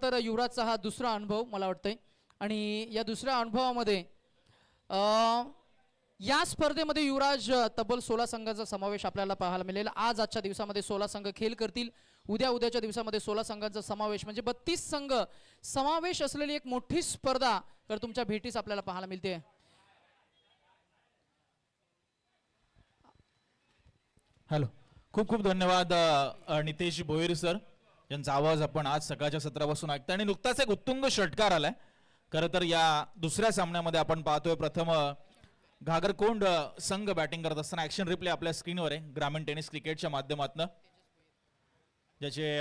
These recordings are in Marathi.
तर युवराजचा हा दुसरा अनुभव मला वाटतंय आणि या दुसऱ्या अनुभवामध्ये या स्पर्धेमध्ये युवराज तब्बल 16 संघांचा समावेश आपल्याला पाहायला मिळेल। आजच्या दिवसामध्ये 16 संघ खेळ करतील, उद्याच्या दिवसामध्ये 16 संघांचा समावेश म्हणजे 32 संघ समावेश असलेली एक मोठी स्पर्धा तर तुमच्या भेटीस आपल्याला पाहायला मिळते। हॅलो, खूप खूप धन्यवाद नितेश भोईर सर, यांचा आवाज आपण आज सकाळच्या सत्रापासून ऐकता आणि नुकताच एक उत्तुंग षटकार आलाय। खरं तर या दुसऱ्या सामन्यामध्ये आपण पाहतोय प्रथम घागरकोंड संघ बॅटिंग करत असताना ऍक्शन रिप्ले आपल्या स्क्रीनवर आहे ग्रामीण टेनिस क्रिकेटच्या माध्यमातून, ज्याचे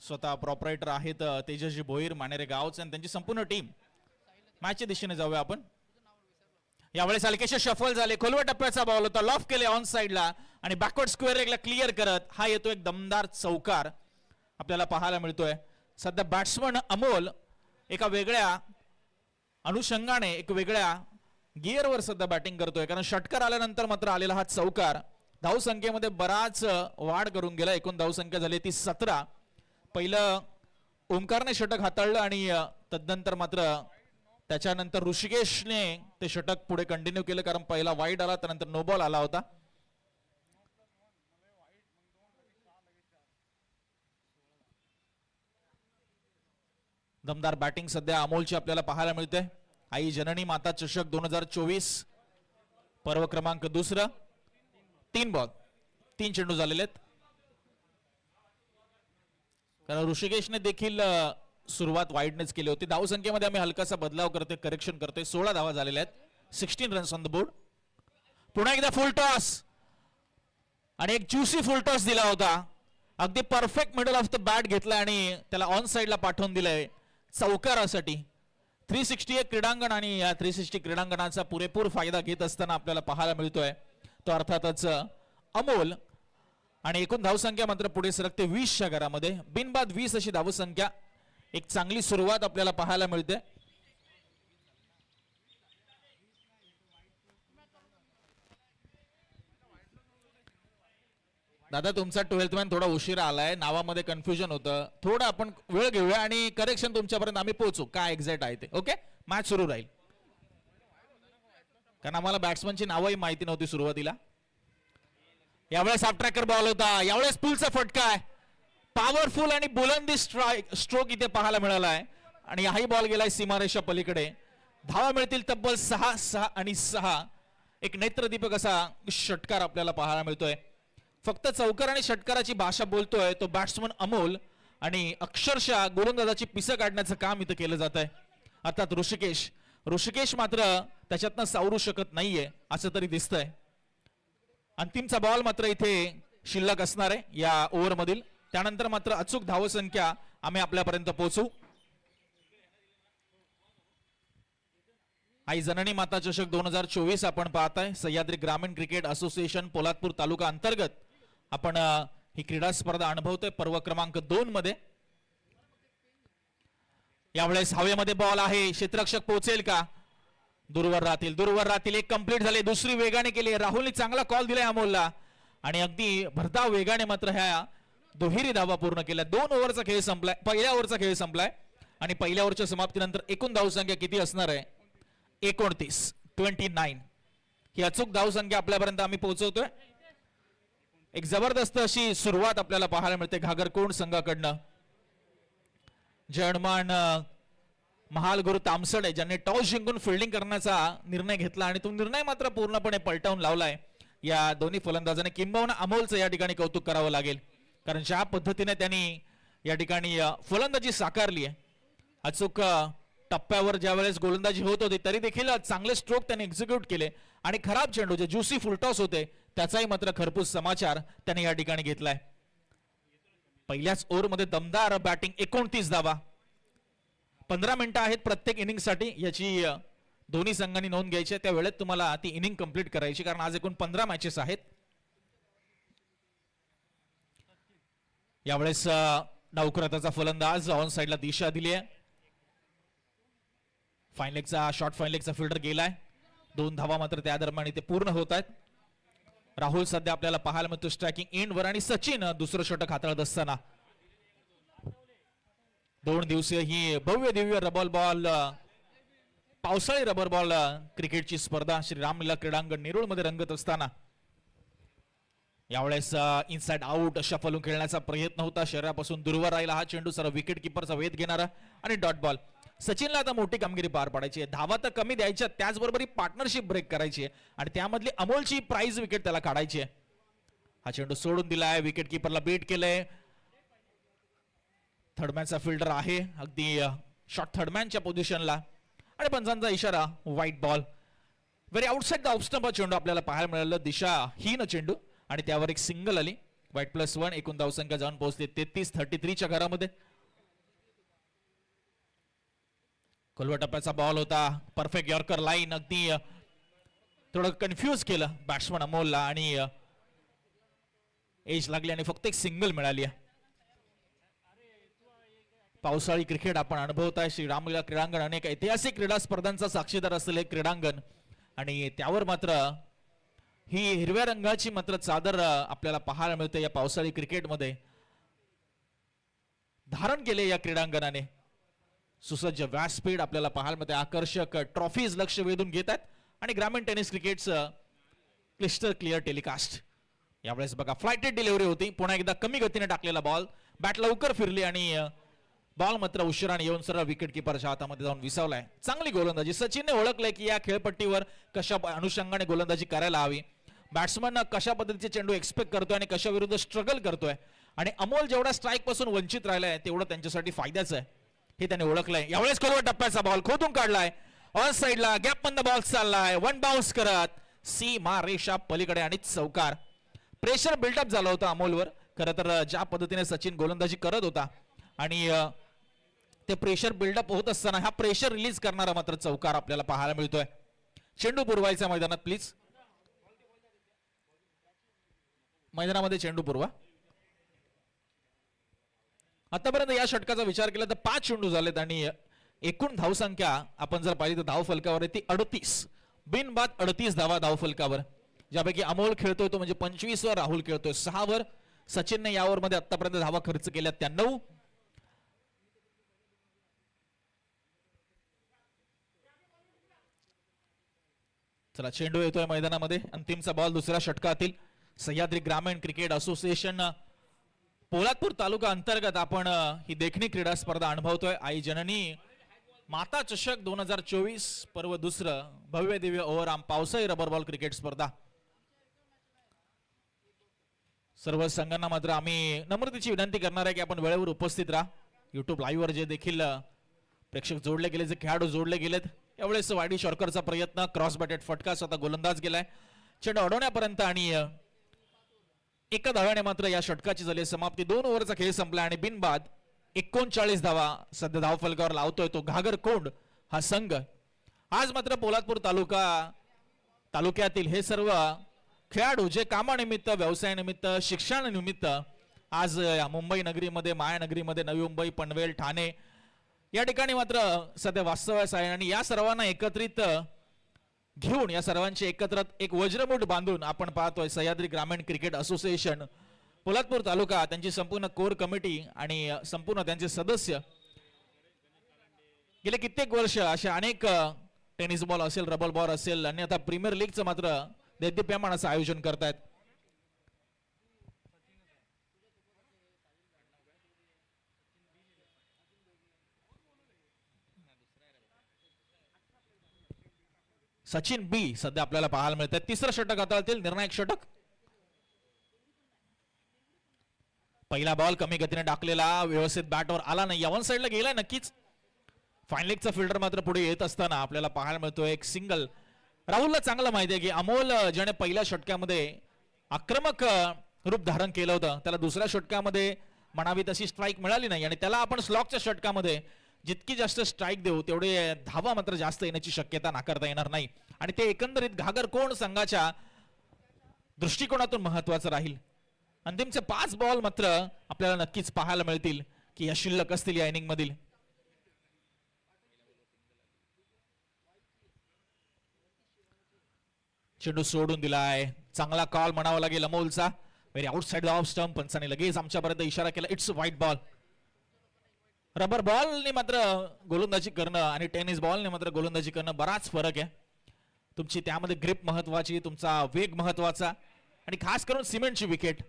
स्वतः प्रॉपरायटर आहेत तेजसजी भोईर मानेरे गावचे आणि त्यांची संपूर्ण टीम। मॅचच्या दिशेने जाऊया आपण। यावेळेस हलकेशे शफल झाले, खोलवा टप्प्याचा बॉल होता, लॉफ केले ऑन साइडला आणि बॅकवर्ड स्क्वेअर लेगला क्लिअर करत हा येतो एक दमदार चौकार आपल्याला पाहायला मिळतोय। सध्या बॅट्समन अमोल एका वेगळ्या अनुषंगाने एक वेगळ्या गिअरवर सध्या बॅटिंग करतोय, कारण षटकार आल्यानंतर मात्र आलेला हा चौकार धावसंख्येमध्ये बराच वाढ करून गेला। एकूण धावसंख्या झाली ती 17। पहिलं ओमकारने षटक हाताळलं आणि तदनंतर मात्र त्याच्यानंतर ऋषिकेशने ते षटक पुढे कंटिन्यू केलं, कारण पहिला वाईड आला त्यानंतर नो बॉल आला होता। दमदार बॅटिंग सध्या अमोलची आपल्याला पाहायला मिळते। आई जननी माता चषक 2024 पर्व क्रमांक दुसरा, 3 बॉल 3 चेंडू झालेले आहेत। कारण ऋषिकेशने देखील सुरुवात वाईडनेच केली होती। धावसंख्येमध्ये आम्ही हलकासा बदलाव करतोय, करेक्शन करतोय। 16 धावा झालेल्या आहेत, 16 रन्स ऑन द बोर्ड। पुन्हा एकदा फुल टॉस आणि एक ज्युसी फुल टॉस दिला होता, अगदी perfect middle of the bat घेतला आणि त्याला ऑन साइडला पाठवून दिलंय चौकारासाठी। 360 क्रीडांगण आणि या 360 क्रीडांगणाचा पुरेपूर फायदा घेत असताना आपल्याला पाहायला मिळतोय तो अर्थातच अमोल। आणि एकूण धावसंख्या मात्र पुढे सरकते 20च्या घरामध्ये, बिनबाद 20 अशी धावसंख्या। एक चांगली सुरुवात आपल्याला पाहायला मिळते। दादा तुमचा 12th मॅन थोडा उशीर आलाय, नावामध्ये कन्फ्युजन होतं, थोडं आपण वेळ घेऊया आणि करेक्शन तुमच्यापर्यंत आम्ही पोहोचू काय एक्झॅक्ट आहे ते। ओके, मॅच सुरू राहील, कारण आम्हाला बॅट्समनची नावही माहिती नव्हती सुरुवातीला। यावेळेस ऑफ ट्रॅकर बॉल होता, यावेळेस पुलचा फटका आहे, पॉवरफुल आणि बुलंदी स्ट्रोक इथे पाहायला मिळाला आहे आणि हाही बॉल गेलाय सीमारेषा पलीकडे। धावा मिळतील तब्बल 6, 6 आणि 6। एक नेत्रदीपक असा षटकार आपल्याला पाहायला मिळतोय। फक्त चौकार आणि षटकाराची भाषा बोलतोय तो बॅट्समन अमोल आणि अक्षरशः गोलंदाजाची पिसं काढण्याचं काम इथं केलं जात आहे। अर्थात ऋषिकेश मात्र त्याच्यातनं सावरू शकत नाहीये असं तरी दिसतंय। अंतिमचा बॉल मात्र इथे शिल्लक असणार आहे या ओव्हरमधील, त्यानंतर मात्र अचूक धावसंख्या आम्ही आपल्यापर्यंत पोहोचू। आई जननी माता चषक 2024 आपण पाहताय सह्याद्री ग्रामीण क्रिकेट असोसिएशन पोलादपूर तालुका अंतर्गत आपण ही क्रीडा स्पर्धा अनुभवतोय पर्व क्रमांक 2 मध्ये। यावेळेस हवेमध्ये बॉल आहे, क्षेत्ररक्षक पोहोचेल का? दूरवर राहतील। एक कंप्लीट झाले, दुसरी वेगाने केली, राहुलने चांगला कॉल दिलाय अमोलला आणि अगदी भरधाव वेगाने मात्र ह्या दुहेरी धावा पूर्ण केल्या। 2 ओव्हरचा खेळ संपलाय, पहिल्या ओव्हरचा खेळ संपलाय आणि पहिल्या ओव्हरच्या समाप्तीनंतर एकूण धावसंख्या किती असणार आहे? 29 ही अचूक धावसंख्या आपल्यापर्यंत आम्ही पोहोचवतोय। एक जबरदस्त अशी सुरुवात आपल्याला पाहायला मिळते घागरकोंड संघाकडनं। जयमान महालगुरु तामसडे ज्यांनी टॉस जिंकून फिल्डिंग करण्याचा निर्णय घेतला आणि तो निर्णय मात्र पूर्णपणे पलटवून लावलाय या दोन्ही फलंदाजांनी। किंबहुना अमोलचं या ठिकाणी कौतुक करावं लागेल, कारण ज्या पद्धतीने त्यांनी या ठिकाणी फलंदाजी साकारली आहे, अचूक टप्प्यावर ज्यावेळेस गोलंदाजी होत होती तरी देखील चांगले स्ट्रोक त्यांनी एक्झिक्यूट केले आणि खराब चेंडू जे ज्युसी फुलटॉस होते त्याचाही मात्र खरपूस समाचार त्यांनी या ठिकाणी घेतलाय। पहिल्याच ओव्हरमध्ये दमदार बॅटिंग, 29 धावा, 15 मिनिटं आहेत प्रत्येक इनिंग साठी, याची दोन्ही संघांनी नोंद घ्यायची। त्या वेळेत तुम्हाला ती इनिंग कंप्लीट करायची, कारण आज एकूण 15 मॅचेस आहेत। यावेळेस नवखुराताचा फलंदाज ऑन साइडला दिशा दिली आहे। शॉर्ट फाईन लेगचा फिल्डर गेलाय, 2 धावा मात्र त्या दरम्यान इथे पूर्ण होत आहेत। राहुल सध्या आपल्याला पाहायला मिळतो स्ट्रायकिंग एंडवर आणि सचिन दुसरं षटक हाताळत असताना। 2 दिवसीय ही भव्य दिव्य रबर बॉल पावसाळी रबर बॉल क्रिकेटची स्पर्धा श्री रामलीला क्रीडांगण नेरुळ मध्ये रंगत असताना यावेळेस इनसाइड आउट शफलून खेळण्याचा प्रयत्न होता. शरीरापासून दूरवर राहिला हा चेंडू. सर विकेट किपरचा वेध घेणारा आणि डॉट बॉल. सचिनला आता मोठी कामगिरी पार पाडायची आहे. धावा तर कमी द्यायच्या, त्याचबरोबर ही पार्टनरशिप ब्रेक करायची आहे आणि त्यामधली अमोलची प्राइज विकेट त्याला काढायची आहे. हा चेंडू सोडून दिलाय. विकेट किपरला बीट केलंय. थर्डमॅनचा फिल्डर आहे अगदी शॉर्ट थर्डमॅनच्या पोझिशनला आणि पंचांचा इशारा white ball. Very outside the off stump चेंडू आपल्याला पाहायला मिळालं. दिशाहीन चेंडू आणि त्यावर एक सिंगल आली. व्हाईट +1 एकूण धावसंख्या जाऊन पोहोचते 33-33च्या घरामध्ये. खोलवा टप्प्याचा बॉल होता. Perfect yorker line. अगदी थोडं कन्फ्यूज केलं बॅट्समन अमोलला आणि एज लागली आणि फक्त एक सिंगल मिळाली आहे. पावसाळी क्रिकेट आपण अनुभवताय. श्री रामलीला क्रीडांगण अनेक ऐतिहासिक क्रीडा स्पर्धांचा साक्षीदार असलेले क्रीडांगण आणि त्यावर मात्र ही हिरव्या रंगाची मात्र चादर आपल्याला पाहायला मिळते. या पावसाळी क्रिकेटमध्ये धारण केले या क्रीडांगणाने. सुसज्ज व्यासपीठ आपल्याला पाहायला मिळते. आकर्षक ट्रॉफीज लक्ष वेधून घेत आहेत आणि ग्रामीण टेनिस क्रिकेटचं क्लिस्टर क्लिअर टेलिकास्ट. यावेळेस बघा फ्लाइटेड डिलिव्हरी होती. पुन्हा एकदा कमी गतीने टाकलेला बॉल. बॅट लवकर फिरली आणि बॉल मात्र उशिराने येऊन सरळ विकेट किपरच्या हातामध्ये जाऊन विसावलाय. चांगली गोलंदाजी. सचिनने ओळखलंय की या खेळपट्टीवर कशा अनुषंगाने गोलंदाजी करायला हवी. बॅट्समन कशा पद्धतीचे चेंडू एक्सपेक्ट करतोय आणि कशा विरुद्ध स्ट्रगल करतोय आणि अमोल जेवढा स्ट्राईक पासून वंचित राहिलाय तेवढं त्यांच्यासाठी फायद्याचं आहे हे त्याने ओळखलंय. यावेळेस खोलवा टप्प्याचा बॉल खोदून काढलाय. ऑन साइडला गॅप मधला बॉल चाललाय. वन बाउन्स करत सीमा रेषा पलीकडे आणि चौकार. प्रेशर बिल्डअप झालं होतं अमोलवर. खरं तर ज्या पद्धतीने सचिन गोलंदाजी करत होता आणि ते प्रेशर बिल्डअप होत असताना हा प्रेशर रिलीज करणारा मात्र चौकार आपल्याला पाहायला मिळतोय. चेंडू पुरवायचा मैदानात प्लीज. मैदानामध्ये चेंडू पुरवा. आतापर्यंत या षटकाचा विचार केला तर 5 चेंडू झालेत आणि एकूण धावसंख्या आपण जर पाहिली तर धाव फलकावर आहे ती 38. बिनबाद 38 धावा धाव फलकावर. ज्यापैकी अमोल खेळतोय तो म्हणजे 25 वर, राहुल खेळतोय 6 वर. सचिनने यावर मध्ये आतापर्यंत धावा खर्च केल्या त्या 9. चला चेंडू येतोय मैदानामध्ये. अंतिमचा बॉल दुसऱ्या षटकातील. सह्याद्री ग्रामीण क्रिकेट असोसिएशन पोलादपूर तालुका अंतर्गत आपण ही देखणी क्रीडा स्पर्धा अनुभवतोय. आई जननी माता चषक 2024 पर्व दुसरं भव्य दिव्य ओव्हरआर्म पावसाळी रबर बॉल क्रिकेट स्पर्धा. सर्व संघांना मात्र आम्ही नम्रतेची विनंती करणार आहे की आपण वेळेवर उपस्थित राहा. युट्यूब लाईव्ह वर जे देखील प्रेक्षक जोडले गेले, जे खेळाडू जोडले गेलेत, यावेळेस वाईडी शॉर्करचा प्रयत्न. क्रॉस बॅटेड फटका. स्वतः गोलंदाज गेलाय चेंडू अडवण्यापर्यंत आणि एका धाव्याने मात्र या षटकाची झाली समाप्ती. 2 ओव्हरचा खेळ संपला आणि बिनबाद 39 धावा सध्या धाव फलकावर लावतोय तो घागरकोंड हा संघ. आज मात्र पोलादपूर तालुक्यातील हे सर्व खेळाडू जे कामानिमित्त, व्यवसायानिमित्त, शिक्षणानिमित्त आज मुंबई नगरीमध्ये, मायानगरीमध्ये, नवी मुंबई, पनवेल, ठाणे या ठिकाणी मात्र सध्या वास्तव्यास आहे आणि या सर्वांना एकत्रित घेऊन, या सर्वांची एकत्र एक वज्रमूठ बांधून आपण पाहतोय सह्याद्री ग्रामीण क्रिकेट असोसिएशन पोलादपूर तालुका, त्यांची संपूर्ण कोर कमिटी आणि संपूर्ण त्यांचे सदस्य गेले कित्येक वर्ष अशा अनेक टेनिस बॉल असेल, रबर बॉल असेल, आणि आता प्रीमियर लीगचं मात्र दैदिप्यमान असं आयोजन करतायत. सचिन बी सध्या आपल्याला पाहायला मिळतात. तिसरं षटक हाताळतील, निर्णायक षटक. पहिला बॉल कमी गतीने टाकलेला, व्यवस्थित बॅटवर आला नाही, वन साइडला गेलाय नक्कीच. फाईन लेगचा फिल्डर मात्र पुढे येत असताना आपल्याला पाहायला मिळतो एक सिंगल. राहुलला चांगलं माहिती आहे की अमोल ज्याने पहिल्या षटकामध्ये आक्रमक रूप धारण केलं होतं, त्याला दुसऱ्या षटकामध्ये म्हणावी तशी स्ट्राईक मिळाली नाही आणि त्याला आपण स्लॉकच्या षटकामध्ये जितकी जास्त स्ट्राईक देऊ तेवढे धावा मात्र जास्त येण्याची शक्यता नाकारता येणार नाही आणि ते एकंदरीत घागरकोंड संघाच्या दृष्टिकोनातून महत्वाचं राहील. अंतिमचे 5 बॉल मात्र आपल्याला नक्कीच पाहायला मिळतील की या शिल्लक असतील या इनिंग मधील. चेंडू सोडून दिलाय, चांगला कॉल म्हणावा लागेल अमोलचा. Very outside of stump. पंचाने लगेच आमच्यापर्यंत इशारा केला, इट्स व्हाईट बॉल. रबर बॉलने मात्र गोलंदाजी करणं आणि टेनिस बॉलने मात्र गोलंदाजी करणं बराच फरक आहे. तुमची त्यामध्ये ग्रिप महत्वाची, तुमचा वेग महत्वाचा आणि खास करून सिमेंटची विकेट,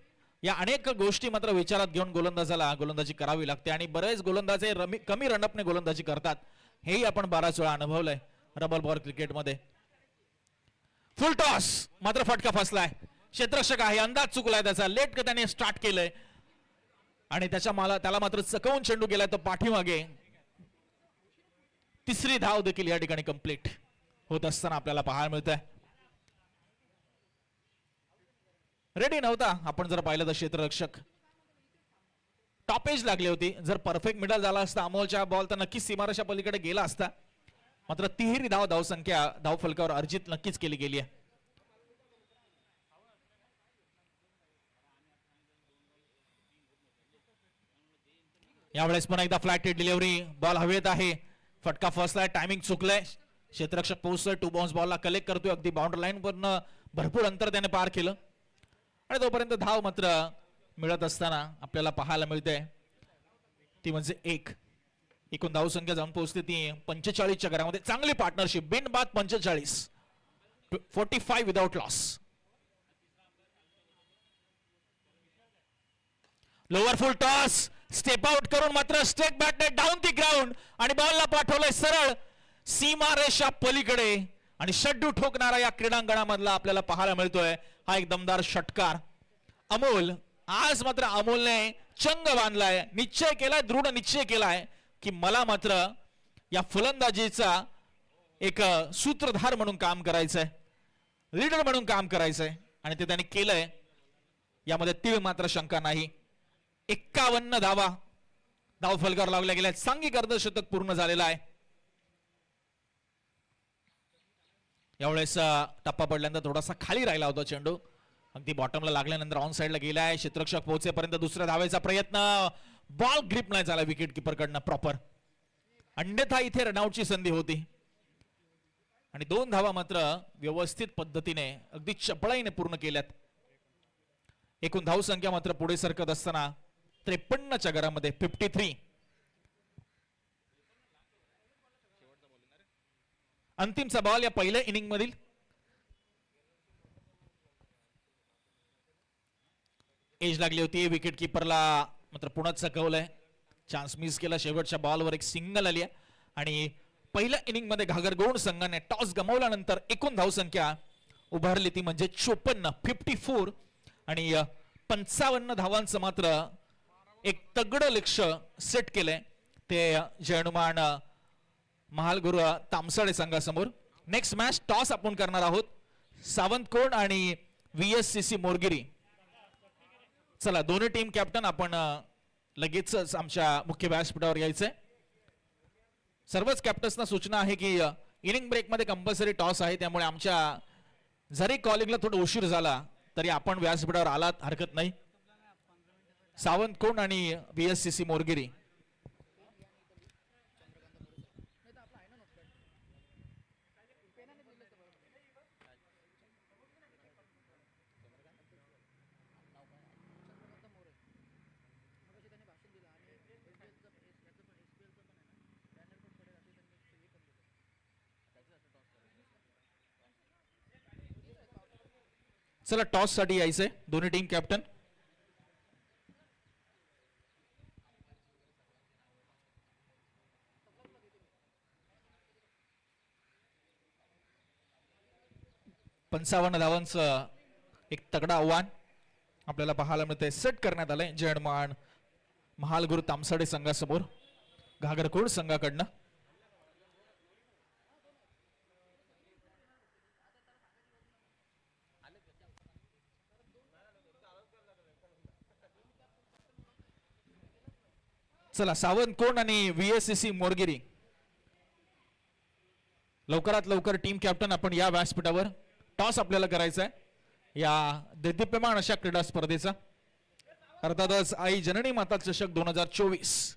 या अनेक गोष्टी मात्र विचारात घेऊन गोलंदाजाला गोलंदाजी करावी लागते. आणि बरेच गोलंदाज कमी रनअपने गोलंदाजी करतात, हेही आपण बराच वेळा अनुभवलंय रबर बॉल क्रिकेटमध्ये. फुल टॉस मात्र फटका फसलाय. क्षेत्ररक्षक आहे, अंदाज चुकलाय त्याचा, लेट त्याने स्टार्ट केलंय आणि त्याला मात्र चकवून चेंडू गेलाय तो पाठीमागे. तिसरी धाव देखील या ठिकाणी कंप्लीट होत असताना आपल्याला पाहायला मिळत आहे. रेडी नव्हता आपण जर पाहिलं तर क्षेत्ररक्षक, टॉपेज लागली होती. जर परफेक्ट मिडल झाला असता अमोलच्या बॉल तर नक्कीच सीमारेषा पलीकडे गेला असता. मात्र तिहेरी धावसंख्या धावफलकावर अर्जित नक्कीच केली गेली आहे. यावेळेस पण एकदा फ्लॅट डिलिव्हरी, बॉल हवेत आहे, फटका फसलाय, टायमिंग चुकलंय. क्षेत्ररक्षक पोहोचतोय, टू बाउन्स बॉलला कलेक्ट करतोय, अगदी बाउंड्री लाईन वरनं भरपूर अंतर त्याने पार केलं आणि तोपर्यंत धाव मात्र मिळत असताना आपल्याला पाहायला मिळते ती म्हणजे एकूण धावसंख्या जाऊन पोहोचते ती 45च्या घरामध्ये. चांगली पार्टनरशिप, बिनबाद 45, 45 without loss. Lower full toss, step out करून मात्र स्टेक बॅटने डाऊन दी ग्राउंड आणि बॉलला पाठवलंय सरळ सीमारेषा पलीकडे आणि षड्डू ठोकणारा या क्रीडांगणामधला आपल्याला पाहायला मिळतोय हा एक दमदार षटकार. अमोल, आज मात्र अमोलने चंग बांधलाय, निश्चय केलाय, दृढ निश्चय केलाय की मला मात्र या फलंदाजीचा एक सूत्रधार म्हणून काम करायचंय, लीडर म्हणून काम करायचंय आणि ते त्यांनी केलंय, यामध्ये तीळ मात्र शंका नाही. 51 धावा धावफलकावर लावल्या गेल्या, सांघिक अर्धशतक पूर्ण झालेला आहे. यावेळेस टप्पा पडल्यानंतर थोडासा खाली राहिला होता चेंडू, अगदी बॉटमला लागल्यानंतर ऑन साइडला गेलाय. क्षेत्ररक्षक पोहोचेपर्यंत दुसऱ्या धावेचा प्रयत्न, बॉल ग्रिप नाही झाला विकेट किपर कडनं प्रॉपर, अन्यथा इथे रनआउटची संधी होती आणि 2 धावा मात्र व्यवस्थित पद्धतीने अगदी चपळाईने पूर्ण केल्यात. एकूण धावसंख्या मात्र पुढे सरकत असताना 53च्या घरामध्ये 53. अंतिमचा बॉल या पहिल्या इनिंग मधील. एज लागली होती विकेट किपरला, मात्र पुन्हा चकवलंय, चान्स मिस केला. शेवटच्या बॉलवर एक सिंगल आली आणि पहिल्या इनिंग मध्ये घागरगोंड संघाने टॉस गमावल्यानंतर एकूण धावसंख्या उभारली ती म्हणजे 54, 54 आणि 55 धावांचं मात्र एक तगडं लक्ष्य सेट केलंय ते जयनुमान महालगुरु तामसाळे संघासमोर. नेक्स्ट मॅच टॉस आपण करणार आहोत सावंतकोड आणि VSCC मोरगिरी. चला दोन्ही टीम कॅप्टन आपण लगेचच आमच्या मुख्य व्यासपीठावर यायचंय. सर्वच कॅप्टन्सना सूचना आहे की इनिंग ब्रेक मध्ये कंपल्सरी टॉस आहे, त्यामुळे आमच्या जरी कॉलिंगला थोडा उशीर झाला तरी आपण व्यासपीठावर आलात हरकत नाही. सावंतकोड आणि VSCC मोरगिरी. चला टॉस साठी यायचंय दोन्ही टीम कॅप्टन. पंचावन्न धावांचं एक तगडा आव्हान आपल्याला पाहायला मिळतंय, सेट करण्यात आलंय जयनुमान महालगुरु तामसाळे संघासमोर घागरकोड संघाकडनं. चला सावंतकोड आणि VSCC मोरगिरी, लवकरात लवकर टीम कॅप्टन आपण या व्यासपीठावर. टॉस आपल्याला करायचा आहे या दैदिप्यमान अशा क्रीडा स्पर्धेचा, अर्थातच आई जननी माता चषक 2024.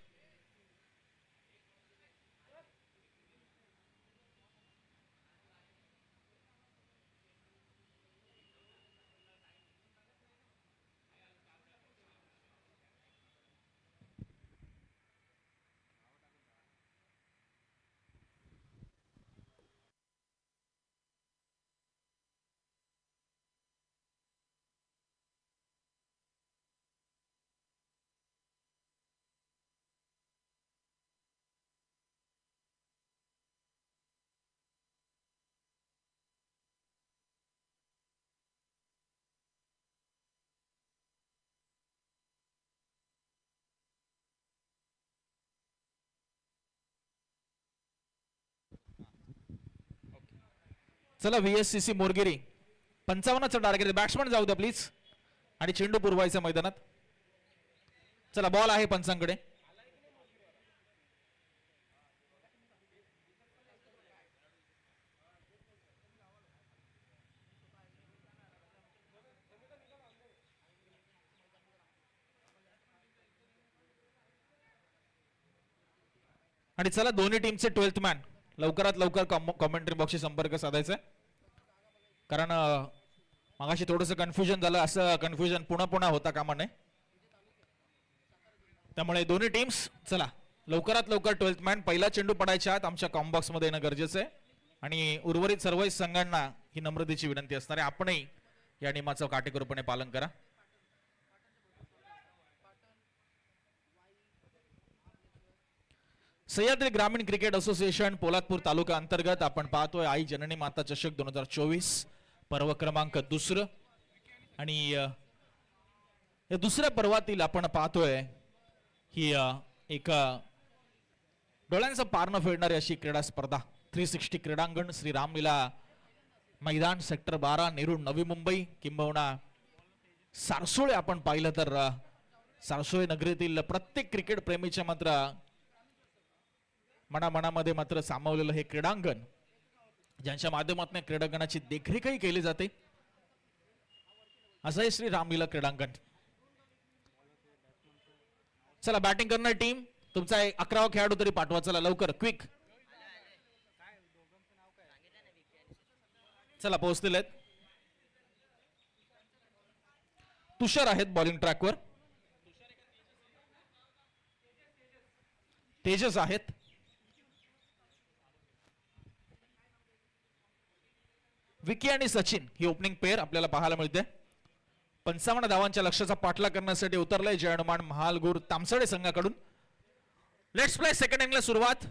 चला VSCC मोरगिरी 55चं टार्गेट, बॅट्समन जाऊ द्या प्लीज आणि चेंडू पुरवायचा मैदानात. चला बॉल आहे पंचांकडे. आणि चला दोन्ही टीमचे 12th मॅन लवकरात लवकर कॉमेंट्री बॉक्सशी संपर्क साधायचा आहे. कारण मगाशी थोडंसं कन्फ्युजन झालं, असं कन्फ्युजन पुन्हा पुन्हा होता कामा नये. त्यामुळे दोन्ही टीम्स चला लवकरात लवकर 12th मॅन पहिला चेंडू पडायच्या आत आमच्या कॉम्बॉक्स मध्ये येणं गरजेचं आहे. आणि उर्वरित सर्व संघांना ही नम्रतेची विनंती असणार आहे, आपणही या नियमाचं काटेकोरपणे पालन करा. सह्याद्री ग्रामीण क्रिकेट असोसिएशन पोलादपूर तालुका अंतर्गत आपण पाहतोय आई जननी माता चषक 2024 पर्व क्रमांक 2. आणि या दुसऱ्या पर्वातील आपण पाहतोय ही एक डोळ्यांचं पार न फेडणारी अशी क्रीडा स्पर्धा 360 क्रीडांगण श्री रामलीला मैदान सेक्टर 12 नेरूळ नवी मुंबई किंबहुना सारसोळे आपण पाहिलं तर सारसोळे नगरीतील प्रत्येक क्रिकेट प्रेमीच्या मात्र मनामध्ये मात्र सामावलेलं हे क्रीडांगण, ज्यांच्या माध्यमातून क्रीडांगणाची देखरेखही केली जाते, असं हे श्री रामलीला क्रीडांगण. चला बॅटिंग करणार टीम, तुमचा 11वा खेळाडू तरी पाठवा, चला लवकर क्विक. चला पोहोचतील आहेत. तुषार आहेत बॉलिंग ट्रॅकवर, तेजस आहेत, विकी आणि सचिन ही ओपनिंग पेअर आपल्याला पाहायला मिळते. 55 धावांच्या लक्ष्याचा पाठलाग करण्यासाठी उतरलाय जय हनुमान महालगुर तामसडे संघाकडून. लेट्स प्ले सेकंड इनिंगला सुरुवात.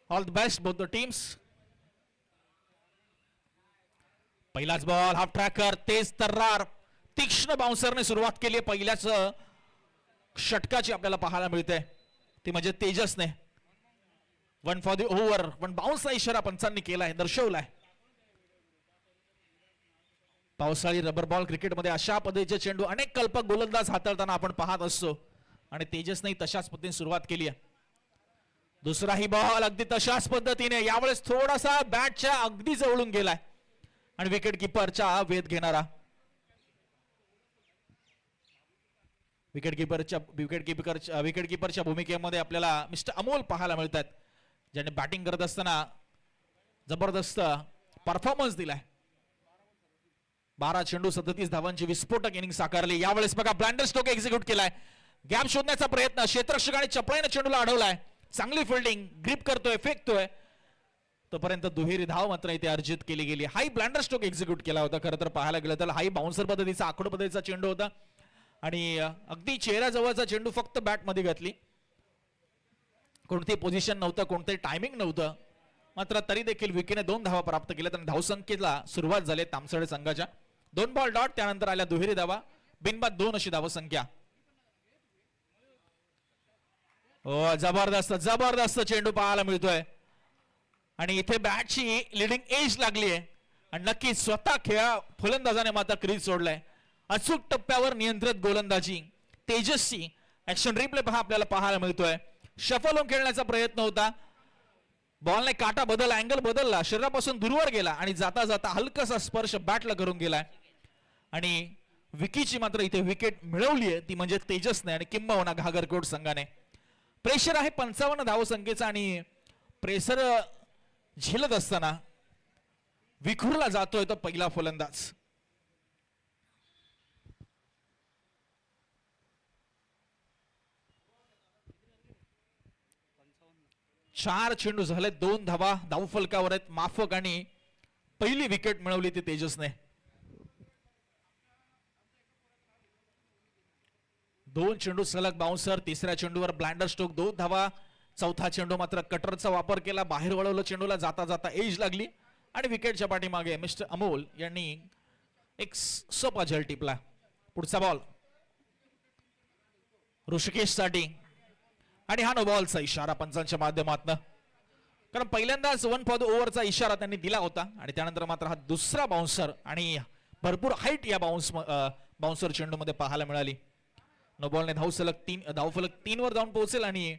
All the best both the teams. पहिलाच बॉल हाफ ट्रॅकर, तेज तर्रार तीक्ष्ण बाउन्सरने सुरुवात केली आहे. पहिल्याच षटकाची आपल्याला पाहायला मिळते, ती म्हणजे तेजसने. 1 फॉर द ओव्हर, पण बाउन्सचा इशारा पंचांनी केलाय, दर्शवलाय. पावसाळी रबर बॉल क्रिकेटमध्ये अशा पद्धतीचे चेंडू अनेक कल्पक गोलंदाज हाताळताना आपण पाहत असतो आणि तेजसने तशाच पद्धतीने सुरुवात केली आहे. दुसराही बॉल अगदी तशाच पद्धतीने, यावेळेस थोडासा बॅटच्या अगदी जवळून गेलाय आणि विकेट किपरचा वेध घेणारा विकेट किपरच्या भूमिकेमध्ये आपल्याला मिस्टर अमोल पाहायला मिळतात, ज्याने बॅटिंग करत असताना जबरदस्त परफॉर्मन्स दिलाय. 12 चेंडू 37 धावांची विस्फोटक इनिंग साकारली. यावेळेस बघा ब्लाइंडर स्ट्रोक एक्झिक्यूट केलाय. गॅप शोधण्याचा प्रयत्न, क्षेत्ररक्षकाने चपळाईने चेंडूला अडवलाय. चांगली फिल्डिंग, ग्रिप करतोय, फेकतोय, तोपर्यंत दुहेरी धाव मात्र इथे अर्जित केली गेली. हाई ब्लाइंडर स्ट्रोक एक्झिक्यूट केला होता. खरं तर पाहायला गेलं तर हाई बाउन्सर पद्धतीचा आखूड पद्धतीचा चेंडू होता आणि अगदी चेहऱ्याजवळचा चेंडू फक्त बॅट मध्ये घातली. कोणती पोझिशन नव्हतं, कोणते टायमिंग नव्हतं, मात्र तरी देखील विकीने 2 धावा प्राप्त केल्या आणि धावसंख्येला सुरुवात झाली तामसडे संघाच्या. 2 बॉल डॉट, त्यानंतर आल्या दुहेरी धावा, बिनबाद 2 अशी धावसंख्या. जबरदस्त जबरदस्त चेंडू पाहायला मिळतोय आणि इथे बॅटची लिडिंग एज लागली आहे आणि नक्कीच स्वतः फलंदाजाने मात्र क्रीज सोडलाय. अचूक टप्प्यावर नियंत्रित गोलंदाजी, तेजस्वी ऍक्शन रिप्ले पहा आपल्याला पाहायला मिळतोय. शफल होऊन खेळण्याचा प्रयत्न होता, बॉलने काटा बदलला, अँगल बदलला, शरीरापासून दूरवर गेला आणि जाता जाता हलकासा स्पर्श बॅटला करून गेलाय. आणि विकीची मात्र इथे विकेट मिळवली आहे, ती म्हणजे तेजसने आणि किंबहुना घागरकोट संघाने. प्रेशर आहे 55 धावसंख्येचा आणि प्रेशर झेलत असताना विखुरला जातोय तो पहिला फलंदाज. चार चेंडू झाले, 2 धावा धावफलकावर आहेत माफक आणि पहिली विकेट मिळवली ती तेजसने. 2 चेंडू सलग बाउन्सर, तिसऱ्या चेंडूवर ब्लाइंडर स्ट्रोक, 2 धावा. चौथा चेंडू मात्र कटरचा वापर केला, बाहेर वळवलं चेंडूला, जाता जाता एज लागली आणि विकेटच्या पाठीमागे मिस्टर अमोल यांनी एक सोपा झेल टिपला. पुढचा बॉल ऋषिकेश साठी आणि हा नो बॉलचा इशारा पंचांच्या माध्यमातून. कारण पहिल्यांदाच 1 फॉर द ओव्हरचा इशारा त्यांनी दिला होता आणि त्यानंतर मात्र हा दुसरा बाउन्सर आणि भरपूर हाईट या बाउन्सर चेंडूमध्ये पाहायला मिळाली. नो बॉलने धावफलक 3 वर जाऊन पोहोचेल आणि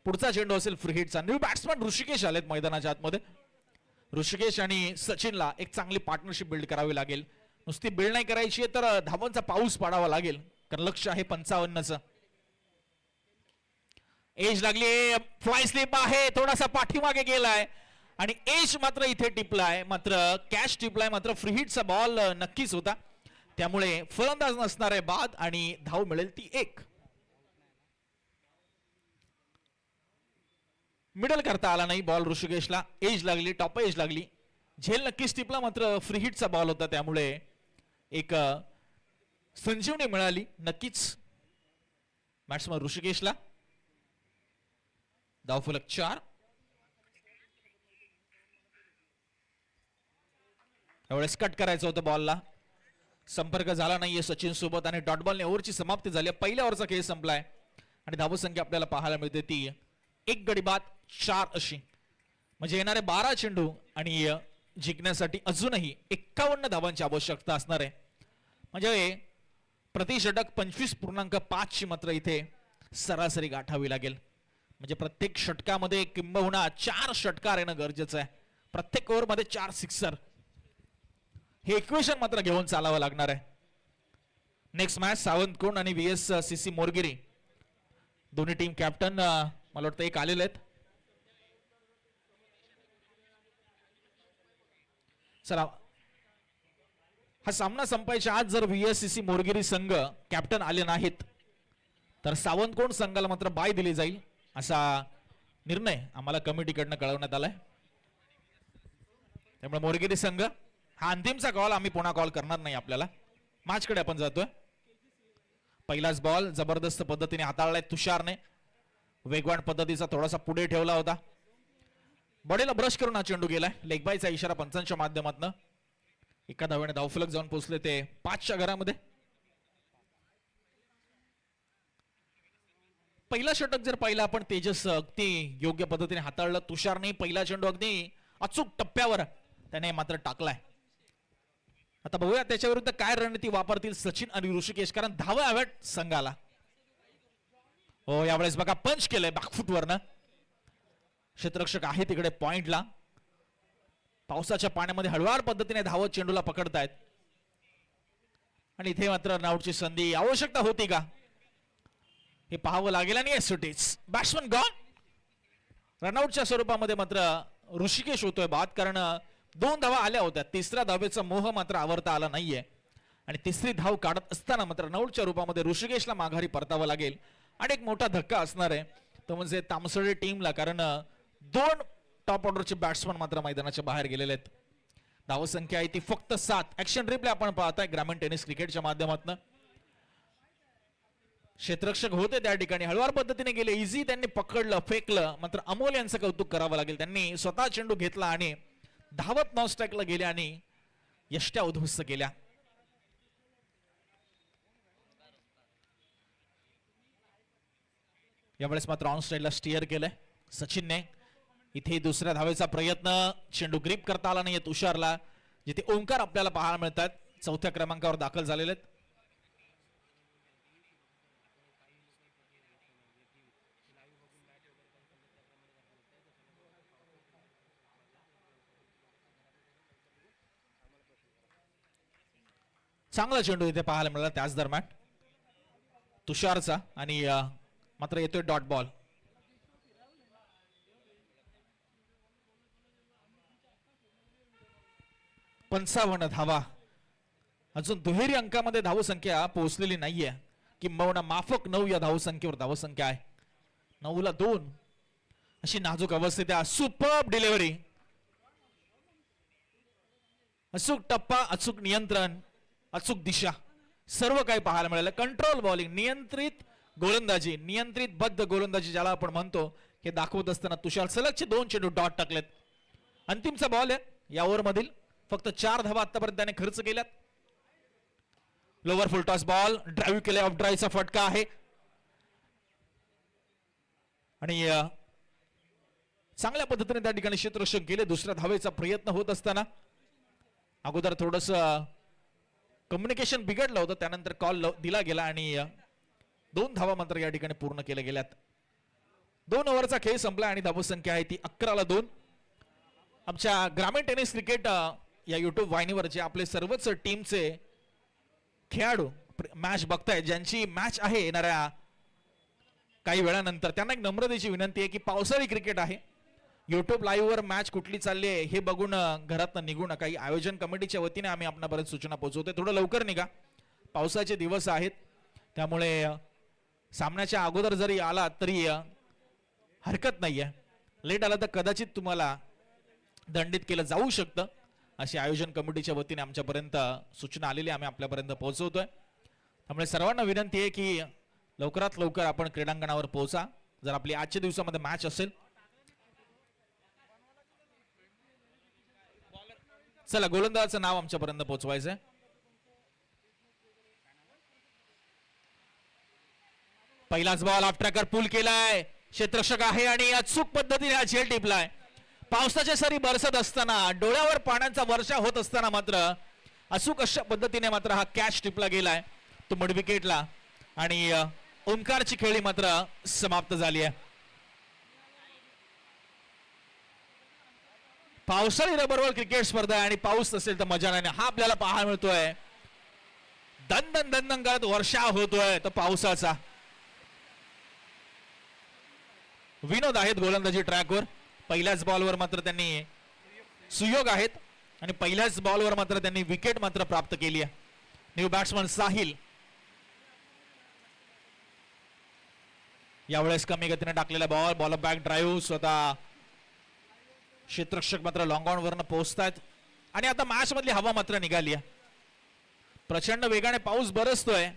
पुढचा चेंडू असेल फ्री हिटचा. न्यू बॅट्समन ऋषिकेश आलेत मैदानाच्या आतमध्ये. ऋषिकेश आणि सचिनला एक चांगली पार्टनरशिप बिल्ड करावी लागेल. नुसती बिल्ड नाही करायची आहे तर धावांचा पाऊस पाडावा लागेल कारण लक्ष आहे 55चं. एज लागली, फ्लाय स्लिप आहे, थोडासा पाठीमागे गेलाय आणि एज मात्र इथे टिपलाय, मात्र कॅच टिपलाय, मात्र फ्री हिटचा बॉल नक्कीच होता. त्यामुळे फलंदाज नसणार आहे बाद आणि धाव मिळेल ती 1. मिडल करता आला नाही बॉल ऋषिकेशला. एज लागली, टॉप एज लागली, झेल नक्कीच टिपला, मात्र फ्री हिटचा बॉल होता त्यामुळे एक संजीवनी मिळाली नक्कीच बॅट्समन ऋषिकेशला. धावफलक 4. यावेळेस कट करायचं होतं बॉलला, संपर्क झाला नाहीये सचिन सोबत आणि डॉट बॉलने ओव्हरची समाप्ती झाली. पहिल्या ओव्हरचा खेळ संपलाय आणि धावसंख्या आपल्याला पाहायला मिळते ती 1 गडी बाद 4 अशी. म्हणजे येणारे 12 चेंडू आणि जिंकण्यासाठी अजूनही 51 धावांची आवश्यकता असणार आहे. म्हणजे प्रति षटक 25.5 ची मात्र इथे सरासरी गाठावी लागेल. म्हणजे प्रत्येक षटकामध्ये किंबहुना 4 षटकार येणं गरजेचं आहे. प्रत्येक ओव्हर मध्ये 4 सिक्सर, हे इक्वेशन मात्र घेऊन चालावं लागणार आहे. नेक्स्ट मॅच सावंत कोण आणि VSCC मोरगिरी दोन्ही टीम कॅप्टन मला वाटतं एक आलेले आहेत. चला, हा सामना संपायच्या आज जर VSCC मोरगिरी संघ कॅप्टन आले नाहीत तर सावंत कोण संघाला मात्र बाय दिली जाईल असा निर्णय आम्हाला कमिटीकडनं कळवण्यात आलाय. त्यामुळे मोरगिरी संघ हा अंतिमचा कॉल, आम्ही पुन्हा कॉल करणार नाही. आपल्याला मॅचकडे आपण जातोय. पहिलाच बॉल जबरदस्त पद्धतीने हाताळलाय तुषारने. वेगवान पद्धतीचा थोडासा पुढे ठेवला होता, बॉडीला ब्रश करून हा चेंडू गेलाय. लेग बायचा इशारा पंचांच्या माध्यमातून. एका धावेने धावफलक जाऊन पोहोचले ते 5च्या घरामध्ये. पहिला षटक जर पाहिला आपण, तेजस अगदी योग्य पद्धतीने हाताळलं. तुषारने पहिला चेंडू अगदी अचूक टप्प्यावर त्याने मात्र टाकलाय. आता बघूया त्याच्या विरुद्ध काय रणनीती वापरतील सचिन आणि ऋषिकेश, कारण धावा हव्यात संघाला. हो, यावेळेस बघा पंच केलंय बॅकफुटवरनं. क्षेत्ररक्षक आहे तिकडे पॉइंटला. पावसाच्या पाण्यामध्ये हळुवार पद्धतीने धावत चेंडूला पकडतायत आणि इथे मात्र रनआउटची संधी आवश्यकता होती का हे पाहावं लागेल. आणि सुटीच बॅट्समन गॉन. रनआउटच्या स्वरूपामध्ये मात्र ऋषिकेश होतोय बाद, कारण 2 धावा आल्या होत्या. तिसऱ्या धावेचा मोह मात्र आवरता आला नाहीये आणि तिसरी धाव काढत असताना मात्र रनआउटच्या रूपामध्ये ऋषिकेशला माघारी परतावं लागेल. आणि एक मोठा धक्का असणार आहे तो म्हणजे तामसडे टीमला, कारण 2 टॉप ऑर्डरचे बॅट्समन मात्र मैदानाच्या बाहेर गेलेले आहेत. धावसंख्या आहे ती फक्त 7. ऍक्शन रिप्ले आपण पाहताय ग्रामीण टेनिस क्रिकेटच्या माध्यमातून. क्षेत्ररक्षक होते त्या ठिकाणी, हळुवार पद्धतीने गेले, इझी त्यांनी पकडलं, फेकलं. मात्र अमोल यांचं कौतुक करावं लागेल, त्यांनी स्वतः चेंडू घेतला आणि धावत नॉनस्ट्राईकला गेले आणि यष्ट्या उद्ध्वस्त केल्या. यावेळेस मात्र ऑन स्ट्राईकला स्टिअर केलंय सचिनने. इथे दुसऱ्या धावेचा प्रयत्न, चेंडू ग्रीप करता आला नाहीये तुषारला. जिथे ओंकार आपल्याला पाहायला मिळतात, 4थ्या क्रमांकावर दाखल झालेले आहेत. चांगला चेंडू इथे पाहायला मिळाला त्याच दरम्यान तुषारचा आणि मात्र येतोय डॉट बॉल. पंचावन्न धावा. अजून दुहेरी अंकामध्ये धावसंख्या पोहोचलेली नाहीये, किंबहुना माफक 9 या धावसंख्येवर धावसंख्या आहे. 9ला 2 अशी नाजूक अवस्थेत आहे. सुपर्ब डिलिव्हरी, अचूक टप्पा, अचूक नियंत्रण, अचूक दिशा, सर्व काही पाहायला मिळालं. कंट्रोल बॉलिंग, नियंत्रित गोलंदाजी, नियंत्रित बद्ध गोलंदाजी ज्याला आपण म्हणतो, हे दाखवत असताना तुषार सलगचे 2 चेंडू डॉट टाकलेत. अंतिमचा बॉल आहे या ओव्हर मधील. फक्त 4 धावा आतापर्यंत त्याने खर्च केल्यात. लोवर फुल टॉस बॉल, ड्राईव्ह केले, ऑफ ड्राईव्हचा फटका आहे आणि चांगल्या पद्धतीने त्या ठिकाणी क्षेत्ररक्षण केले. दुसऱ्या धावेचा प्रयत्न होत असताना अगोदर थोडस कम्युनिकेशन बिघडलं होतं, त्यानंतर कॉल दिला गेला आणि 2 धावा मात्र या ठिकाणी पूर्ण केल्या गेल्यात. 2 ओव्हरचा खेळ संपला आणि धावसंख्या आहे ती 11-2. आमच्या ग्रामीण टेनिस क्रिकेट या युट्यूब वाहिनीवर जे आपले सर्वच टीमचे खेळाडू मॅच बघतायत, ज्यांची मॅच आहे येणाऱ्या काही वेळानंतर, त्यांना एक नम्रतेची विनंती आहे की पावसाळी क्रिकेट आहे, युट्यूब लाईव्ह वर मॅच कुठली चालली आहे हे बघून घरातनं निघू नका. काही आयोजन कमिटीच्या वतीने आम्ही आपणापर्यंत सूचना पोहोचवतोय, थोडं लवकर निघा, पावसाचे दिवस आहेत. त्यामुळे सामन्याच्या अगोदर जरी आला तरी हरकत नाहीये, लेट आला तर कदाचित तुम्हाला दंडित केलं जाऊ शकतं, अशी आयोजन कमिटीच्या वतीने आमच्यापर्यंत सूचना आलेली आम्ही आपल्यापर्यंत पोहोचवतोय. त्यामुळे सर्वांना विनंती आहे की लवकरात लवकर आपण क्रीडांगणावर पोहोचा जर आपली आजच्या दिवसामध्ये मॅच असेल. चला, गोलंदाजाचं नाव आमच्यापर्यंत पोहोचवायचंय. पहिलाच बॉल ऑफ ट्रॅकर पूल केलाय, क्षेत्ररक्षक आहे आणि अचूक पद्धतीने हा झेल टिपलाय. पावसाच्या सरी बरसत असताना, डोळ्यावर पाण्याचा वर्षा होत असताना मात्र अचूक अशा पद्धतीने मात्र हा कॅच टिपला गेलाय तो मिड विकेटला आणि ओंकारची खेळी मात्र समाप्त झाली आहे. पावसाळी रबरबॉल क्रिकेट स्पर्धा आहे आणि पाऊस असेल तर मजा नाही, हा आपल्याला पाहायला मिळतोय. दन दन करत वर्षाव होतोय तो पावसाचा. विनोद आहेत गोलंदाजी ट्रॅकवर, पहिल्याच बॉलवर मात्र त्यांनी सुयोग आहेत आणि पहिल्याच बॉलवर मात्र त्यांनी विकेट मात्र प्राप्त केली आहे. न्यू बॅट्समन साहिल यावेळेस कमी गतीने टाकलेला बॉल बॅक ड्राईव्ह, स्वतः क्षेत्ररक्षक मात्र लॉंग ऑन वरनं पोहोचतायत आणि आता मॅच मधली हवा मात्र निघाली आहे. प्रचंड वेगाने पाऊस बरसतोय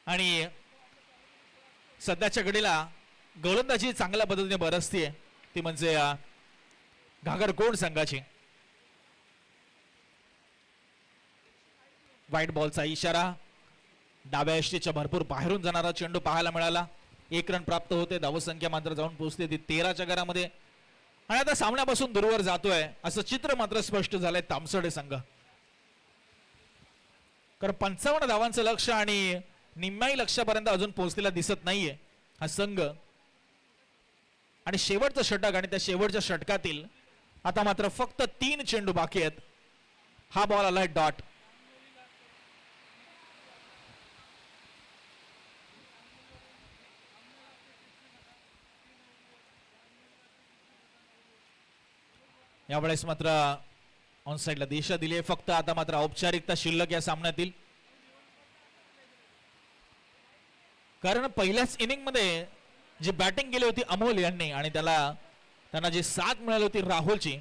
आणि सध्याच्या घडीला गोलंदाजी चांगल्या पद्धतीने बरसतीये, ती म्हणजे घागरकोंड संघाची. व्हाईट बॉलचा इशारा, डाव्या यष्टीच्या भरपूर बाहेरून जाणारा चेंडू पाहायला मिळाला. 1 रन प्राप्त होते, धावसंख्या मात्र जाऊन पोहोचली ती 13च्या घरामध्ये आणि आता सामन्यापासून दूरवर जातोय असं चित्र मात्र स्पष्ट झालंय तामसडे संघ. कारण 55 धावांचं लक्ष आणि निम्म्याही लक्ष्यापर्यंत अजून पोहोचलेला दिसत नाहीये हा संघ. आणि शेवटचं षटक आणि त्या शेवटच्या षटकातील आता मात्र फक्त 3 चेंडू बाकी आहेत. हा बॉल आलाय डॉट. यावेळेस मात्र ऑन साइडला दिशा दिली आहे. फक्त आता मात्र औपचारिकता शिल्लक या सामन्यातील, कारण पहिल्याच इनिंग मध्ये जी बॅटिंग केली होती अमोल यांनी आणि त्यांना जी साथ मिळाली होती राहुलची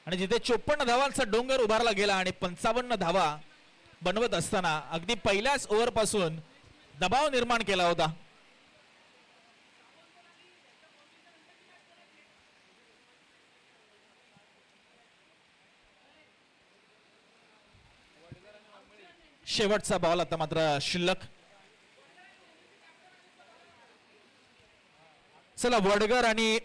आणि जिथे 54 धावांचा डोंगर उभारला गेला आणि 55 धावा बनवत असताना अगदी पहिल्याच ओव्हर पासून दबाव निर्माण केला होता. शेवटचा बॉल आता मात्र शिल्लक. चला, वडगर आणि